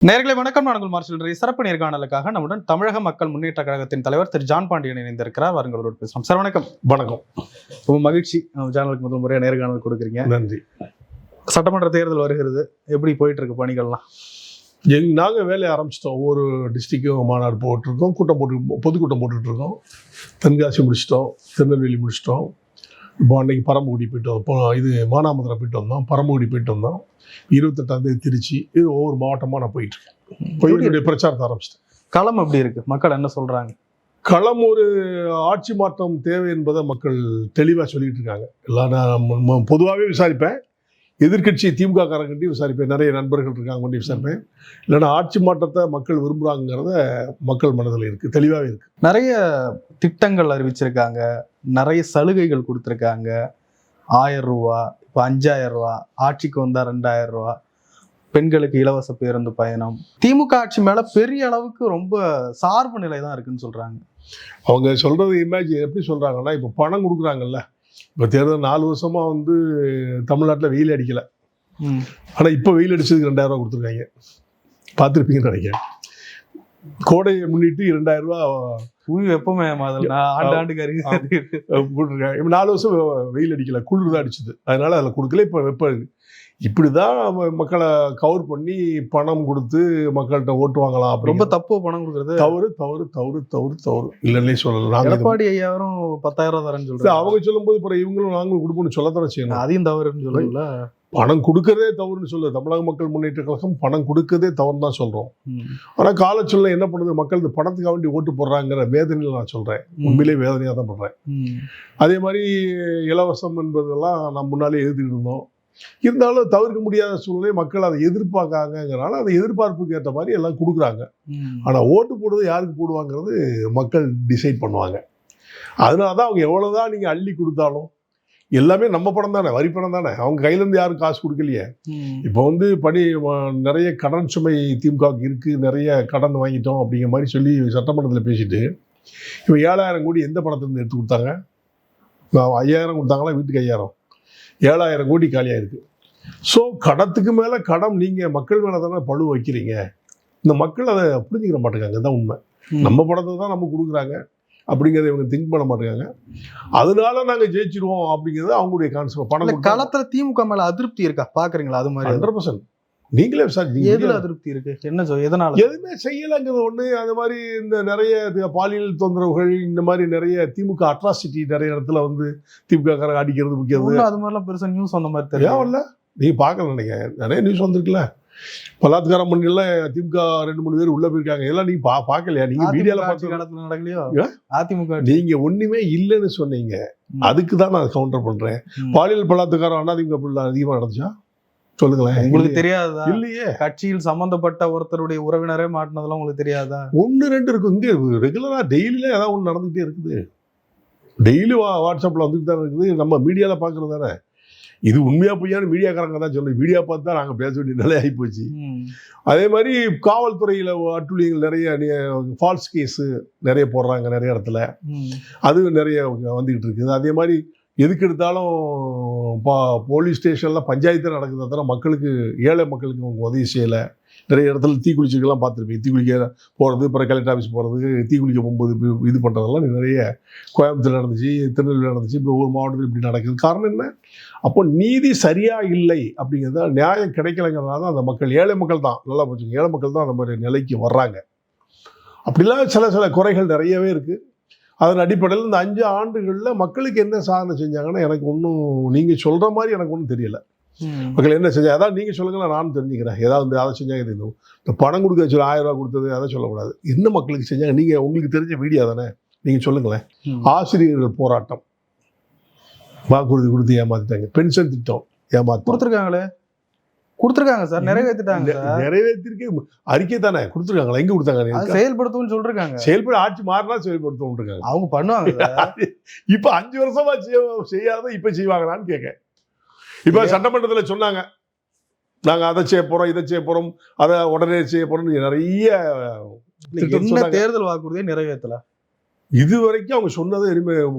நேயர்களே வணக்கம். நான் உங்கள் மார்ஷல். சிறப்பு நேர்காணலுக்காக நம்முடன் தமிழக மக்கள் முன்னேற்ற கழகத்தின் தலைவர் திரு ஜான் பாண்டியன் இணைந்திருக்கிறார். வாருங்களோடு பேசலாம். சார் வணக்கம். வணக்கம். ரொம்ப மகிழ்ச்சி நம்ம சேனலுக்கு முதல் முறையாக நேர்காணல் கொடுக்குறீங்க. நன்றி. சட்டமன்ற தேர்தல் வருகிறது, எப்படி போயிட்டு இருக்கு பணிகள்லாம்? நாங்கள் வேலையை ஆரம்பிச்சிட்டோம். ஒவ்வொரு டிஸ்ட்ரிக்டும் மாநாடு போட்டுருக்கோம், பொதுக்கூட்டம் போட்டுட்ருக்கோம். தென்காசி முடிச்சிட்டோம், திருநெல்வேலி முடிச்சிட்டோம். இப்போ அன்றைக்கி பரமக்குடி போயிட்டு இப்போ மானாமதுரை போயிட்டு வந்தோம், பரமக்குடி போயிட்டு வந்தோம். 28ஆம் தேதி திருச்சி. இது ஒவ்வொரு மாவட்டமாக நான் போயிட்டுருக்கேன். என்னுடைய பிரச்சாரத்தை ஆரம்பிச்சிட்டேன். களம் எப்படி இருக்கு? மக்கள் என்ன சொல்கிறாங்க? களம் ஒரு ஆட்சி மாற்றம் தேவை என்பதை மக்கள் தெளிவாக சொல்லிகிட்டு இருக்காங்க. எல்லாம் நான் பொதுவாகவே விசாரிப்பேன். எதிர்கட்சி திமுக காரங்கிட்டையும் விசாரிப்பேன். நிறைய நண்பர்கள் இருக்காங்க கொண்டு விசாரிப்பேன். இல்லைன்னா ஆட்சி மாற்றத்தை மக்கள் விரும்புகிறாங்கிறத மக்கள் மனதில் இருக்குது, தெளிவாகவே இருக்குது. நிறைய திட்டங்கள் அறிவிச்சிருக்காங்க, நிறைய சலுகைகள் கொடுத்துருக்காங்க. 1000 ரூபா, இப்போ 5000 ரூபா, ஆட்சிக்கு வந்தால் 2000 ரூபா, பெண்களுக்கு இலவச பேருந்து பயணம். திமுக ஆட்சி மேலே பெரிய அளவுக்கு ரொம்ப சார்பு நிலை தான் இருக்குன்னு சொல்கிறாங்க. அவங்க சொல்கிறது இமேஜ் எப்படி சொல்கிறாங்கன்னா, இப்போ பணம் கொடுக்குறாங்கல்ல. இப்போ தேர்தல் 4 வருஷமாக தமிழ்நாட்டில் வெயில் அடிக்கலை. ஆனால் இப்போ வெயில் அடிச்சதுக்கு 2000 ரூபா கொடுத்துருக்காங்க. பார்த்துருப்பீங்கன்னு நினைக்கிறேன். கோடையை முன்னிட்டு 2000 ரூபா எப்பவுமே ஆண்டுக்கு போட்டிருக்காங்க. இப்போ 4 வருஷம் வெயில் அடிக்கல, குளிர் தான் அடிச்சுது. அதனால அதில் கொடுக்கல. இப்போ வெப்பம் இப்படி தான் மக்களை கவர் பண்ணி பணம் கொடுத்து மக்கள்கிட்ட ஓட்டு வாங்கலாம். அப்படி ரொம்ப தப்பு. பணம் கொடுக்குறது தவறு தவறு தவறு தவறு தவறு இல்லைன்னே சொல்லலாம். எடப்பாடி ஐயாவும் 10,000 தரேன்னு சொல்றாங்க. அவங்க சொல்லும்போது அப்புறம் இவங்களும் நாங்களும் கொடுப்போம்னு சொல்லத்தானே செய்யணும். அதையும் தவறுன்னு சொல்லல. பணம் கொடுக்கறதே தவறுன்னு சொல்லுது தமிழக மக்கள் முன்னேற்ற கழகம். பணம் கொடுக்கறதே தவறு தான் சொல்றோம். ஆனால் காலச்சூழ்நிலை என்ன பண்ணுது, மக்கள் இந்த பணத்துக்காக வேண்டி ஓட்டு போடுறாங்கிற வேதனையில் நான் சொல்றேன். உண்மையிலே வேதனையாக தான் பண்றேன். அதே மாதிரி இலவசம் என்பதெல்லாம் நான் முன்னாலே எழுதிட்டு இருந்தோம். இருந்தாலும் தவிர்க்க முடியாத சூழ்நிலை, மக்கள் அதை எதிர்பார்க்காங்கிறனால அதை எதிர்பார்ப்புக்கு ஏற்ற மாதிரி எல்லாம் கொடுக்குறாங்க. ஆனால் ஓட்டு போடுறது யாருக்கு போடுவாங்கிறது மக்கள் டிசைட் பண்ணுவாங்க. அதனால தான் அவங்க எவ்வளோதான் நீங்கள் அள்ளி கொடுத்தாலும் எல்லாமே நம்ம பணம் தானே, வரி பணம் தானே. அவங்க கையிலேருந்து யாரும் காசு கொடுக்கலையே. இப்போ நிறைய கடன் சுமை திமுகவுக்கு இருக்குது, நிறைய கடன் வாங்கிட்டோம் அப்படிங்கிற மாதிரி சொல்லி சட்டமன்றத்தில் பேசிட்டு இப்போ 7000 கோடி எந்த பணத்துலேருந்து எடுத்து கொடுத்தாங்க? 5000 கொடுத்தாங்களா? வீட்டுக்கு 5000, 7000 கோடி காலியாக இருக்குது. ஸோ கடத்துக்கு மேலே கடன் நீங்கள் மக்கள் மேலே தானே பழு வைக்கிறீங்க. இந்த மக்கள் அதை புரிஞ்சுக்கிற மாட்டேங்காங்க. தான் உண்மை. நம்ம பணத்தை தான் நம்ம கொடுக்குறாங்க அப்படிங்கிறத இவங்க திங்க் பண்ண மாட்டேங்காங்க. அதனால நாங்கள் ஜெயிச்சிருவோம் அப்படிங்கிறது அவங்களுடைய கான்செப்ட். பணம் காலத்தில் திமுக மேலே அதிருப்தி இருக்கா பார்க்குறீங்களா? அது மாதிரி 100% நீங்களே விசாரிச்சீங்க. எதில் அதிருப்தி இருக்கு? என்ன எதனால? எதுவுமே செய்யலைங்கிறது ஒன்று. அது மாதிரி இந்த நிறைய பாலியல் தொந்தரவுகள், இந்த மாதிரி நிறைய திமுக அட்ராசிட்டி நிறைய இடத்துல திமுக காரங்க அடிக்கிறது முக்கியம். அது மாதிரிலாம் பெருசாக நியூஸ் அந்த மாதிரி தெரியும். ஏன் இல்லை, நீங்கள் பார்க்கல நினைக்கிறேன். நிறைய நியூஸ் வந்திருக்குல்ல. பலாத்காரம் பண்ணல திமுக 2-3 பேர் உள்ள போயிருக்காங்க. எல்லாம் நீங்க பார்க்கலையா? நீங்க மீடியால பார்த்து காலத்துல நடக்கலையோ? அதிமுக நீங்க ஒண்ணுமே இல்லைன்னு சொன்னீங்க. அதுக்கு தான் நான் கவுண்டர் பண்றேன். பாலியல் பலாத்காரம் அதிமுக அதிகமா நடந்துச்சா சொல்லுங்களேன். உங்களுக்கு தெரியாதா? இல்லையே. கட்சியில் சம்பந்தப்பட்ட ஒருத்தருடைய உறவினரே மாட்டினதெல்லாம் உங்களுக்கு தெரியாதா? 1-2 இருக்கும். இங்க ரெகுலரா டெய்லியில ஏதாவது ஒன்று நடந்துகிட்டே இருக்குது. டெய்லி வாட்ஸ்அப்ல வந்துட்டு தான் இருக்குது. நம்ம மீடியால பாக்குறது தானே. இது உண்மையா பொய்யான்னு மீடியாக்காரங்க தான் சொல்லணும். மீடியா பார்த்து தான் நாங்கள் பேச வேண்டிய நிலை ஆகிப்போச்சு. அதே மாதிரி காவல்துறையில் அட்டுழியங்கள் நிறைய ஃபால்ஸ் கேஸு நிறைய போடுறாங்க நிறைய இடத்துல. அது நிறைய வந்துக்கிட்டு இருக்குது. அதே மாதிரி எதுக்கு எடுத்தாலும் போலீஸ் ஸ்டேஷனில் பஞ்சாயத்து நடக்குது. அதனால் மக்களுக்கு, ஏழை மக்களுக்கு அவங்க உதவி செய்யலை. நிறைய இடத்துல தீக்குளிச்சுக்கெல்லாம் பார்த்துருப்பீங்க. தீக்குளிக்க போகிறது, அப்புறம் கலெக்டர் ஆஃபீஸ் போகிறது, தீக்குளிக்க போகும்போது இது பண்ணுறதெல்லாம் நிறைய கோயம்புத்தூர் நடந்துச்சு, திருநெல்வேலி நடந்துச்சு. இப்போ ஒவ்வொரு மாவட்டத்தில் இப்படி நடக்குது. காரணம் என்ன? அப்போ நீதி சரியாக இல்லை அப்படிங்கிறத, நியாயம் கிடைக்கலைங்கிறதுனால தான் அந்த மக்கள், ஏழை மக்கள் தான், நல்லா போச்சுங்க, ஏழை மக்கள் தான் அந்த மாதிரி நிலைக்கு வர்றாங்க. அப்படிலாம் சில குறைகள் நிறையவே இருக்குது. அதன் அடிப்படையில் இந்த 5 ஆண்டுகளில் மக்களுக்கு என்ன சாதனை செஞ்சாங்கன்னா எனக்கு ஒன்றும் நீங்கள் சொல்கிற மாதிரி எனக்கு ஒன்றும் தெரியலை. மக்கள் என்ன செஞ்சாங்க அதான் நீங்கள் சொல்லுங்கள், நானும் தெரிஞ்சுக்கிறேன். ஏதாவது அதை செஞ்சாங்க. இந்த பணம் கொடுக்க வச்சு 1000 ரூபா கொடுத்தது அதை சொல்லக்கூடாது. என்ன மக்களுக்கு செஞ்சாங்க? நீங்கள் உங்களுக்கு தெரிஞ்ச மீடியா தானே, நீங்கள் சொல்லுங்களேன். ஆசிரியர்கள் போராட்டம், வாக்குறுதி கொடுத்து ஏமாத்திட்டாங்க. பென்ஷன் திட்டம் ஏமாத்தி கொடுத்துருக்காங்க சார், நிறைவேற்றிட்டாங்க. நிறைவேற்றிருக்கே அறிக்கை தானே கொடுத்துருக்காங்களா? எங்க கொடுத்தாங்க? செயல்படுத்தும் சொல்றாங்க. செயல்பட ஆட்சி மாறினா செயல்படுத்தும் இருக்காங்க. அவங்க பண்ணுவாங்க. இப்ப 5 வருஷமா செய்யாத இப்ப செய்வாங்களான்னு கேட்க. இப்ப சட்டமன்றத்தில் சொன்னாங்க, நாங்க அதை செய்ய போறோம், இதை செய்ய போறோம், அதை உடனே செய்ய போறோம். நிறைய தேர்தல் வாக்குறுதியை நிறைவேற்றல. இது வரைக்கும் அவங்க சொன்னது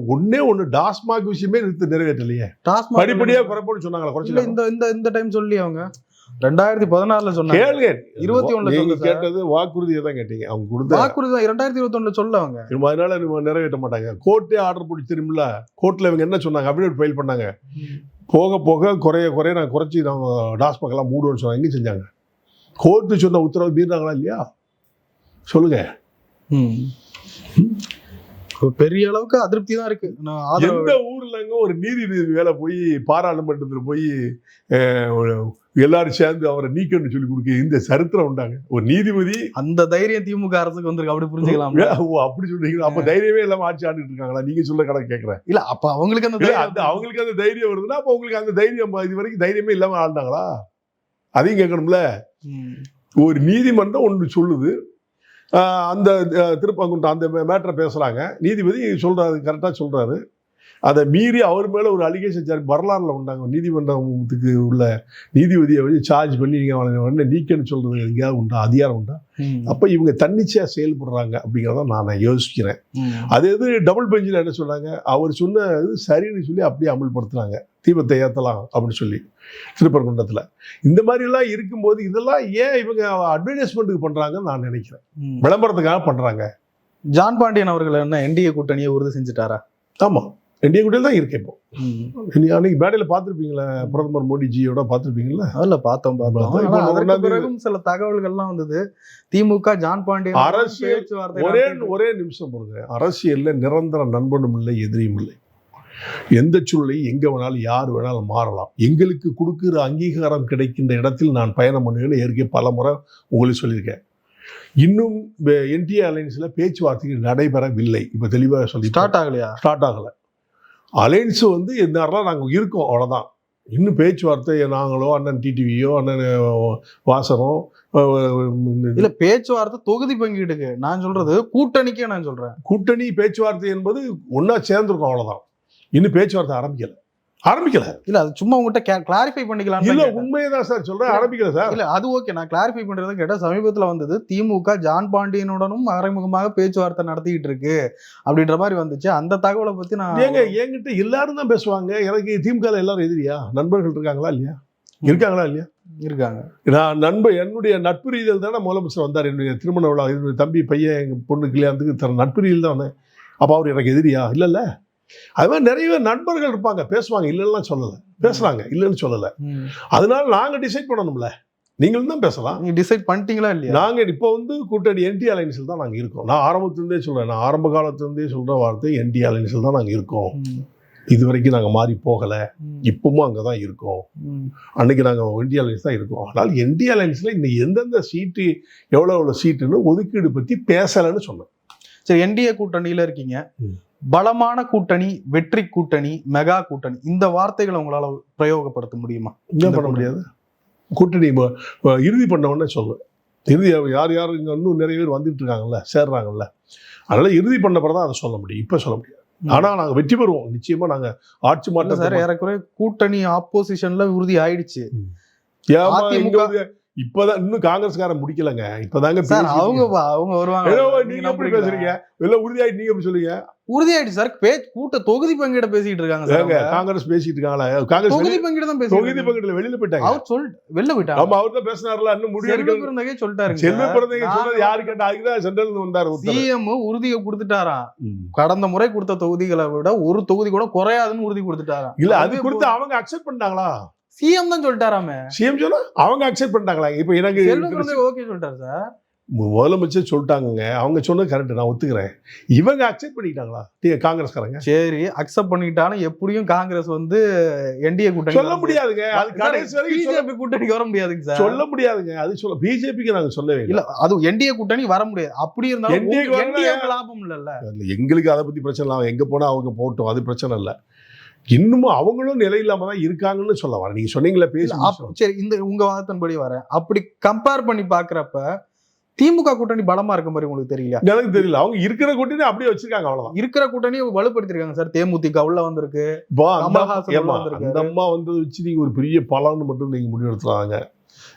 ஒண்ணு டாஸ்மாக் விஷயமே நிறைவேற்றலையே. படிப்படியா குறைப்போன்னு சொன்னாங்களா? இந்த டைம் சொல்லி அவங்க 2016 சொன்னாங்க. கேளுங்க. 21 நீங்க சொல்லுங்க சார். கேட்டது வாக்குறுதியை தான் கேட்டீங்க. அவங்க கொடுத்த வாக்குறுதி தான் 2021 சொல்ல அவங்க. அதனால நம்ம நிறைவேற்ற மாட்டாங்க. கோர்ட்டே ஆர்டர் போட்டு திரும்பல. கோர்ட்ல இவங்க என்ன சொன்னாங்க? அபிடேவிட் ஃபைல் பண்ணாங்க. போக போக குறைய நான் குறைச்சி நம்ம டாஸ்மாக் எல்லாம் மூடுவோம்னு சொன்னாங்க. எங்க செஞ்சாங்க? கோர்ட்டு சொன்ன உத்தரவு மீறினாங்களா இல்லையா? சொல்லுங்க. பெரிய அளவுக்கு அதிருப்தி தான் இருக்கு. எந்த ஊர்லங்க ஒரு நீதிபதி வேலை போய் பாராளுமன்றத்தில் போய் எல்லாரும் சேர்ந்து அவரை நீக்கணும்னு சொல்லி கொடுக்க இந்த சரித்திரம் உண்டாங்க? ஒரு நீதிபதி அந்த தைரியம் திமுக அரசுக்கு வந்திருக்கு, அப்படி புரிஞ்சுக்கலாம். அப்படி சொல்றீங்களா? அப்ப தைரியமே இல்லாம ஆட்சி ஆண்டுட்டு இருக்காங்களா? நீங்க சொல்ல கணக்கு கேட்கிறேன். இல்ல அப்ப அவங்களுக்கு அவங்களுக்கு அந்த தைரியம் வருதுன்னா அப்ப உங்களுக்கு அந்த தைரியம் இது வரைக்கும் தைரியமே இல்லாம ஆண்டாங்களா? அதையும் கேட்கணும்ல. ஒரு நீதிமன்றம் ஒன்று சொல்லுது, அந்த திருப்பங்குன்றம் அந்த மேட்டரை பேசுறாங்க, நீதிபதி சொல்றாரு, கரெக்டா சொல்றாரு. அதை மீறி அவர் மேல ஒரு அலிகேஷன் வரலாறுல உண்டாங்க. நீதிமன்றத்துக்கு உள்ள நீதிபதியை வந்து சார்ஜ் பண்ணி நீங்க அவனை நீக்கன்னு சொல்றது எங்கேயாவது உண்டா? அதிகாரம் உண்டா? அப்ப இவங்க தன்னிச்சையா செயல்படுறாங்க அப்படிங்கிறத நான் யோசிக்கிறேன். அது எது டபுள் பெஞ்சில் என்ன சொன்னாங்க? அவர் சொன்னது சரின்னு சொல்லி அப்படியே அமல்படுத்துறாங்க. தீபத்தை ஏற்றலாம் அப்படின்னு சொல்லி திருப்பரங்குன்றத்தில். இந்த மாதிரி எல்லாம் இருக்கும்போது இதெல்லாம் ஏன் இவங்க அட்வர்டைஸ்மெண்ட்டுக்கு பண்றாங்கன்னு நான் நினைக்கிறேன். விளம்பரத்துக்காக பண்றாங்க. ஜான் பாண்டியன் அவர்கள் என்ன என்டிஏ கூட்டணியை உறுதி செஞ்சுட்டாரா? ஆமா, என்டிஏ கூட்டணி தான் இருக்கேன். இப்போ அன்னைக்கு மேடையில பார்த்துருப்பீங்களா? பிரதமர் மோடிஜியோட பார்த்துருப்பீங்களா? அதில் பார்த்தோம். பிறகும் சில தகவல்கள்லாம் வந்தது. திமுக ஜான் பாண்டியன் அரசியல் ஒரே நிமிஷம் போடுங்க. அரசியல்ல நிரந்தர நண்பனும் இல்லை, எதிரியும் இல்லை. எந்த சூழ்நிலையும் எங்க வேணாலும் யார் வேணாலும் மாறலாம். எங்களுக்கு கொடுக்குற அங்கீகாரம் கிடைக்கின்ற இடத்தில் நான் பயணம் பண்ணுவேன்னு ஏற்கனவே பல முறை உங்களுக்கு சொல்லியிருக்கேன். இன்னும் என்டிஏ அலையன்ஸ்ல பேச்சுவார்த்தைகள் நடைபெறவில்லை. இப்ப தெளிவாக சொல்லி ஸ்டார்ட் ஆகல. அலையன்ஸ் வந்து எந்நேரம் நாங்கள் இருக்கோம், அவ்வளோதான். இன்னும் பேச்சுவார்த்தை நாங்களோ அண்ணன் டிடிவியோ அண்ணன் வாசனோ இல்ல, பேச்சுவார்த்தை தொகுதி பங்கீடுக்கு நான் சொல்றது, கூட்டணிக்கே நான் சொல்றேன். கூட்டணி பேச்சுவார்த்தை என்பது ஒன்னா சேர்ந்துருக்கோம், அவ்வளோதான். இன்னும் பேச்சுவார்த்தை ஆரம்பிக்கல. இல்ல அது சும்மா உங்ககிட்ட கிளாரிஃபை பண்ணிக்கலாம். இல்ல உண்மையதான் சார் சொல்றேன், ஆரம்பிக்கல சார். இல்ல அது ஓகே, நான் கிளாரிஃபை பண்றதை கேட்டா சமீபத்துல வந்தது திமுக ஜான் பாண்டியனுடனும் மறைமுகமாக பேச்சுவார்த்தை நடத்திக்கிட்டு இருக்கு அப்படின்ற மாதிரி வந்துச்சு. அந்த தகவலை பத்தி நான் என்கிட்ட எல்லாரும் தான் பேசுவாங்க. எனக்கு திமுக எல்லாரும் எதிரியா? நண்பர்கள் இருக்காங்களா இல்லையா? இருக்காங்க. நான் என்னுடைய நட்பு ரீதியில் தானே முதலமைச்சர் வந்தார். என்னுடைய திருமண விழா, என்னுடைய தம்பி பையன் எங்க பொண்ணு கல்யாணத்துக்கு நட்பு ரீதியில் தான். அப்ப அவர் எனக்கு எதிரியா? இல்ல. அது மாதிரி நிறைய நண்பர்கள் இருப்பாங்க, பேசுவாங்க, இல்லைன்னா சொல்லலை, பேசுறாங்க, இல்லைன்னு சொல்லலை. அதனால நாங்க டிசைட் பண்ணணும்ல. நீங்களும் தான் பேசலாம். நீங்க டிசைட் பண்ணிட்டீங்களா இல்லையா? நாங்க இப்போ வந்து கூட்டணி என்டிஏ அலையன்ஸில் தான் நாங்க இருக்கோம். நான் ஆரம்பத்திலிருந்தே சொல்றேன், நான் ஆரம்ப காலத்திலிருந்தே சொல்ற வார்த்தை என்டிஏ அலையன்ஸில் தான் நாங்க இருக்கோம். இது வரைக்கும் நாங்க மாறி போகல, இப்பவும் அங்கதான் இருக்கோம். அன்னைக்கு நாங்க என்டிஏ அலையன்ஸ் தான் இருக்கோம். ஆனால் என்டிஏ அலையன்ஸ்ல இன்னைக்கு எந்தெந்த சீட்டு எவ்வளவு சீட்டுன்னு ஒதுக்கீடு பத்தி பேசலன்னு சொன்னேன். சரி, என்டிஏ கூட்டணியில இருக்கீங்க. பலமான கூட்டணி, வெற்றி கூட்டணி, மெகா கூட்டணி, இந்த வார்த்தைகளை உங்களால பிரயோகப்படுத்த முடியுமா? என்ன பண்ண முடியாது. கூட்டணி இறுதி பண்ணவொன்னே சொல்லுவேன். இறுதி யார் இங்க இன்னும் நிறைய பேர் வந்துட்டு இருக்காங்கல்ல, சேர்றாங்கல்ல, அதனால இறுதி பண்ண பிறகு தான் அதை சொல்ல முடியும். இப்ப சொல்ல முடியாது. ஆனா நாங்க வெற்றி பெறுவோம் நிச்சயமா. நாங்க ஆட்சி மாற்றம் சார், ஏறக்குறைய கூட்டணி ஆப்போசிஷன்ல உறுதி ஆயிடுச்சு. இப்பதான் இன்னும் காங்கிரஸ்காரன் முடிக்கலங்க. இப்பதாங்க அவங்க வருவாங்க. நீங்க எப்படி பேசுறீங்க? எல்லாம் உறுதியாயிட்டு நீங்க எப்படி சொல்லுங்க? உறுதியாயிட்டு சார். கூட்ட தொகுதி பங்கீட பேசிட்டு இருக்காங்க. காங்கிரஸ் பேசிட்டு இருக்காங்களா? காங்கிரஸ் தொகுதி பங்கீடு தான் பேசி, தொகுதி பங்கீடுல வெளியில போயிட்டாங்க. அவர் வெளில போயிட்டாங்க. ஆமா, அவர் தான் பேசினார்ல. இன்னும் முடிவு சொல்லிட்டாரு. செல்வ பிறந்தகை சொல்றது யாரு கேட்டா? அதுதான் சென்ட்ரல் வந்தாரு. சிஎம் உறுதியை கொடுத்துட்டாராம். கடந்த முறை கொடுத்த தொகுதிகளை விட ஒரு தொகுதி கூட குறையாதுன்னு உறுதி கொடுத்துட்டாராம். இல்ல அது கொடுத்து அவங்க அக்செப்ட் பண்ணாங்களா? சிஎம் தான் சொல்லிட்டாராமே. சிஎம் சொன்னா அவங்க அக்செப்ட் பண்ணிட்டாங்களா? இப்ப எனக்கு ஓகே சொல்லிட்டாரு சார். முதலமைச்சர் சொல்லிட்டாங்க. அவங்க சொன்னது கரெக்ட், நான் ஒத்துக்கிறேன். இவங்க அக்செப்ட் பண்ணிட்டாங்களா காங்கிரஸ்காரங்க? சரி, அக்செப்ட் பண்ணிட்டாலும் எப்படியும் காங்கிரஸ் வந்து என்டிஏ கூட்டணி சொல்ல முடியாதுங்க. அது கடைசி வரைக்கும் பிஜேபி கூட்டணிக்கு வர முடியாதுங்க சார். சொல்ல முடியாதுங்க. அது சொல்ல பிஜேபிக்கு நாங்க சொல்லவே இல்ல. அது என்டிஏ கூட்டணி வர முடியாது. அப்படி இருந்தாலும் என்டிஏ லாபம் இல்ல. எங்களுக்கு அதை பத்தி பிரச்சனை இல்லை. எங்க போனா அவங்க போட்டோம், அது பிரச்சனை இல்லை. இன்னமும் அவங்களும் நிலை இல்லாம தான் இருக்காங்கன்னு சொல்ல வரேன். நீங்க சொன்னீங்களா பேசி. சரி, இந்த உங்க வாதத்தின்படி வரேன். அப்படி கம்பேர் பண்ணி பாக்குறப்ப திமுக கூட்டணி பலமா இருக்க மாதிரி உங்களுக்கு தெரியல? எனக்கு தெரியல. அவங்க இருக்கிற கூட்டணி அப்படியே வச்சிருக்காங்க, அவ்வளவுதான். இருக்கிற கூட்டணி வலுப்படுத்திருக்காங்க சார். தேமுதிக உள்ள வந்திருக்கு. அந்த அம்மா வந்து வச்சு நீங்க ஒரு பெரிய பலன்னு மட்டும் நீங்க முடிவெடுத்துறாங்க.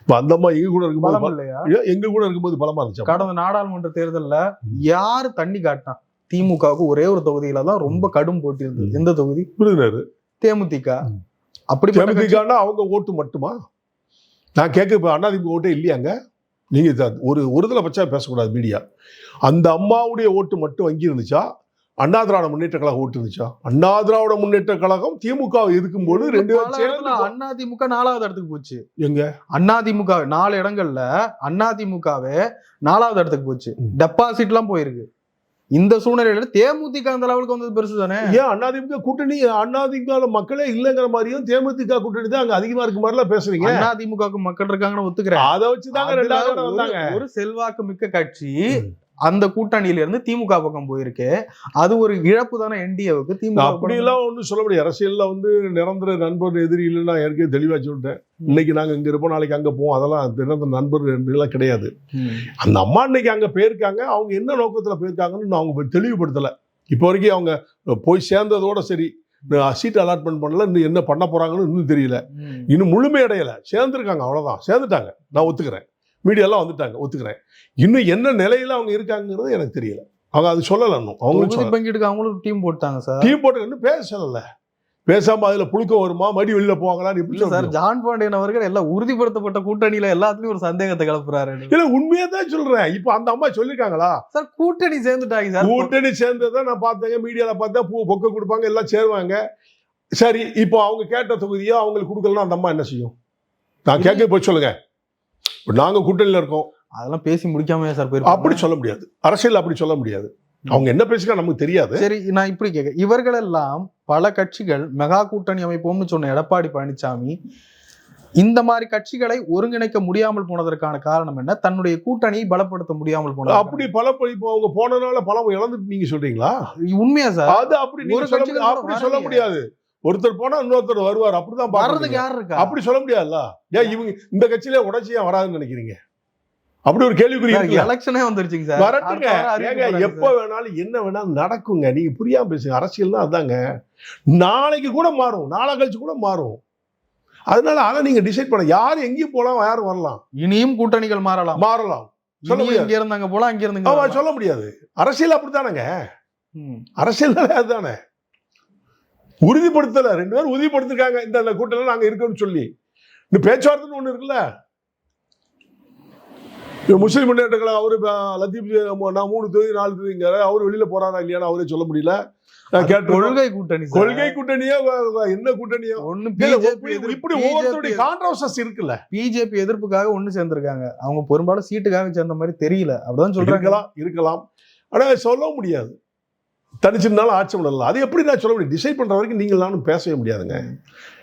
இப்ப அந்த அம்மா எங்க கூட இருக்கும்போது இல்லையா? எங்க கூட இருக்கும்போது பலமா இருந்துச்சு. கடந்த நாடாளுமன்ற தேர்தல்ல யாரு தண்ணி காட்டினா? திமுகவுக்கு ஒரே ஒரு தொகுதியில தான் ரொம்ப கடும் போட்டி இருந்தது. எந்த தொகுதி? தேமுதிக. அப்படி தேமுதிகனா அவங்க ஓட்டு மட்டுமா? நான் கேட்க இப்போ அதிமுக ஓட்டே இல்லையாங்க? நீங்கள் ஒரு இதில் பச்சா பேசக்கூடாது மீடியா. அந்த அம்மாவுடைய ஓட்டு மட்டும் வங்கி இருந்துச்சா, அண்ணா திராவிட முன்னேற்ற கழகம் ஓட்டு இருந்துச்சா? அண்ணா திராவிட முன்னேற்ற கழகம் திமுக எதுக்கும் போது 2 பேரும் சேர்ந்து அதிமுக 4வது இடத்துக்கு போச்சு. எங்க அதிமுக 4 இடங்கள்ல அதிமுகவே 4வது இடத்துக்கு போச்சு. டெபாசிட் எல்லாம் போயிருக்கு. இந்த சூழ்நிலையில தேமுதிக அந்த லெவலுக்கு வந்தது பெருசு தானே. ஏன் அதிமுக கூட்டணி, அதிமுக மக்களே இல்லைங்கிற மாதிரியும் தேமுதிக கூட்டணி தான் அங்க அதிகமா இருக்கு மாதிரிலாம் பேசுறீங்க. அதிமுக மக்கள் இருக்காங்கன்னு ஒத்துக்கிறேன். அதை வச்சுதாங்க 2வது இடம் வந்தாங்க. ஒரு செல்வாக்கு மிக்க கட்சி அந்த கூட்டணியில இருந்து திமுக பக்கம் போயிருக்கு. அது ஒரு இழப்பு தானே என்டிஏவுக்கு. திமுக அப்படி எல்லாம் ஒன்றும் சொல்ல முடியாது. அரசியல்ல நிரந்தர நண்பர் எதிரி இல்லைன்னா ஏற்கனவே தெளிவா சொல்லிட்டேன். இன்னைக்கு நாங்க இங்க இருப்போம், நாளைக்கு அங்க போவோம், அதெல்லாம் நிரந்தர நண்பர் எல்லாம் கிடையாது. அந்த அம்மா இன்னைக்கு அங்க போயிருக்காங்க, அவங்க என்ன நோக்கத்துல போயிருக்காங்கன்னு அவங்க தெளிவுபடுத்தல. இப்போ வரைக்கும் அவங்க போய் சேர்ந்ததோட சரி, சீட் அலாட்மெண்ட் பண்ணல, இன்னும் என்ன பண்ண போறாங்கன்னு இன்னும் தெரியல. இன்னும் முழுமையடையல. சேர்ந்துருக்காங்க, அவ்வளவுதான், சேர்ந்துட்டாங்க, நான் ஒத்துக்கிறேன். மீடியாலாம் வந்துட்டாங்க, ஒத்துக்கிறேன். இன்னும் என்ன நிலையில அவங்க இருக்காங்கிறது எனக்கு தெரியல. அவங்க அது சொல்லல. அவங்களும் டீம் போட்டாங்க சார். டீம் போட்டு இன்னும் பேசல. பேசாம அதுல புழுக்கம் வருமா, மறுபடியும் வெளியில போவாங்களான்னு எப்படி சார்? ஜான் பாண்டியன் அவர்கள் எல்லாம் உறுதிப்படுத்தப்பட்ட கூட்டணியில எல்லாத்துலயும் ஒரு சந்தேகத்தை கிளப்புறாரு. இல்ல, உண்மையா தான் சொல்றேன். இப்ப அந்த அம்மா சொல்லிருக்காங்களா சார் கூட்டணி சேர்ந்துட்டாங்க சார்? கூட்டணி சேர்ந்ததான் நான் பார்த்தேங்க. மீடியால பார்த்தா பொக்க கொடுப்பாங்க, எல்லாம் சேருவாங்க. சரி, இப்போ அவங்க கேட்ட தொகுதியோ அவங்களுக்கு கொடுக்கலன்னா அந்த அம்மா என்ன செய்யும்? நான் கேட்க போய் சொல்லுங்க. நாங்க கூட்டணியில இருக்கோம், அதெல்லாம் பேசி முடிக்காம சார் அப்படி சொல்ல முடியாது. அரசியல் அப்படி சொல்ல முடியாது. அவங்க என்ன பேசுறா நமக்கு தெரியாது. சரி, நான் இப்படி கேட்க, இவர்கள் எல்லாம் பல கட்சிகள் மெகா கூட்டணி அமைப்போம்னு சொன்ன எடப்பாடி பழனிசாமி இந்த மாதிரி கட்சிகளை ஒருங்கிணைக்க முடியாமல் போனதற்கான காரணம் என்ன? தன்னுடைய கூட்டணியை பலப்படுத்த முடியாமல் போனது. அப்படி இப்போ அவங்க போனனால பலம் இழந்துட்டு நீங்க சொல்றீங்களா? உண்மையா சார்? அது அப்படி சொல்ல முடியாது. ஒருத்தர் போனா இன்னொருத்தர் வருவார், அப்படிதான் வர்றதுக்கு யார் இருக்கா? அப்படி சொல்ல முடியாதுல்ல. ஏன் இவங்க இந்த கட்சியில உடச்சியா வராதுன்னு நினைக்கிறீங்க? அப்படி ஒரு கேள்விக்குறி இருக்கு. எலெக்ஷனே வந்துருச்சுங்க சார். வரட்டுங்க, எப்ப வேணாலும் என்ன வேணாலும் நடக்குங்க. நீங்க புரியாம பேசுங்க. அரசியல் தான் அதாங்க. நாளைக்கு கூட மாறும், நாளை கழிச்சு கூட மாறும். அதனால அதை நீங்க டிசைட் பண்ண. யாரும் எங்கேயும் போலாம், யாரும் வரலாம். இனியும் கூட்டணிகள் மாறலாம். இங்க இருந்தாங்க போலாம், அங்க இருந்து சொல்ல முடியாது. அரசியல் அப்படித்தானங்க. அரசியல் அதுதானே. உறுதிப்படுத்தல, 2 பேரும் உறுதிப்படுத்திருக்காங்க இந்த கூட்டணியில நாங்க இருக்கோம்னு சொல்லி. இந்த பேச்சுவார்த்தைன்னு ஒண்ணு இருக்குல்ல. முஸ்லீம் முன்னேற்ற கழகம் அவரு லத்தீப், நான் 3 தொகுதி 4 தொகுதிங்க, அவரு வெளியில போறாரா இல்லையான்னு அவரே சொல்ல முடியல. கொள்கை கூட்டணியோ என்ன கூட்டணியோ இப்படி ஒவ்வொருத்தருடைய கான்ட்ரோவர்சஸ் இருக்குல்ல. பிஜேபி எதிர்ப்புக்காக ஒண்ணு சேர்ந்திருக்காங்க. அவங்க பெரும்பாலும் சீட்டுக்காக சேர்ந்த மாதிரி தெரியல. அப்படிதான் சொல்றாங்க. இருக்கலாம். ஆனா சொல்ல முடியாது. தனிச்சிருந்தாலும் ஆட்சி பண்ணலாம். அது எப்படி நான் சொல்ல முடியும்? டிசைட் பண்ற வரைக்கும் நீங்கள் நானும் பேசவே முடியாதுங்க.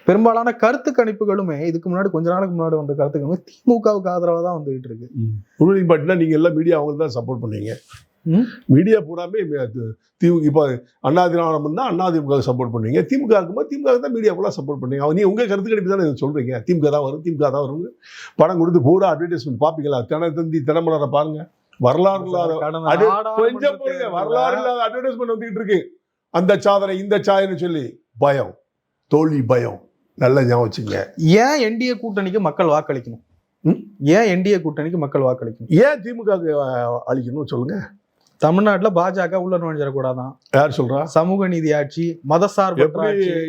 பெரும்பாலான கருத்து கணிப்புகளுமே இதுக்கு முன்னாடி கொஞ்ச நாளுக்கு முன்னாடி வந்த கருத்து கணிப்பு திமுகவுக்கு ஆதரவா தான் வந்துகிட்டு இருக்கு. பாத்தீங்கன்னா நீங்க எல்லாம் மீடியா அவங்களுக்கு தான் சப்போர்ட் பண்ணீங்க. மீடியா பூராமே இப்போ அதிமுக சப்போர்ட் பண்ணீங்க. திமுக இருக்கும்போது திமுக தான் மீடியா ஃபுல்லா சப்போர்ட் பண்ணீங்க. நீ உங்க கருத்து கணிப்பு தானே சொல்றீங்க. திமுக தான் வரும், திமுக தான் வரும். படம் கொடுத்து பூரா அட்வர்டைஸ்மெண்ட் பாப்பீங்களா? தினத்தந்தி, தினமலரை பாருங்க. வரலாறு இல்லாத அட்வர்டைஸ்மெண்ட் வந்துகிட்டு இருக்கு. அந்த சாதனை, இந்த சாதனை சொல்லி பயம், தோல்வி பயம். நல்ல ஞாபகம் வச்சுங்க. ஏன் என்டிஏ கூட்டணிக்கு மக்கள் வாக்களிக்கணும்? ஏன் என்டிஏ கூட்டணிக்கு மக்கள் வாக்களிக்கணும்? ஏன் திமுக அளிக்கணும் சொல்லுங்க. தமிழ்நாட்டுல பாஜக உள்ள நுழைஞ்சிடக்கூடாதான். யார் சொல்றா? சமூக நீதி ஆட்சி, மதசார்பு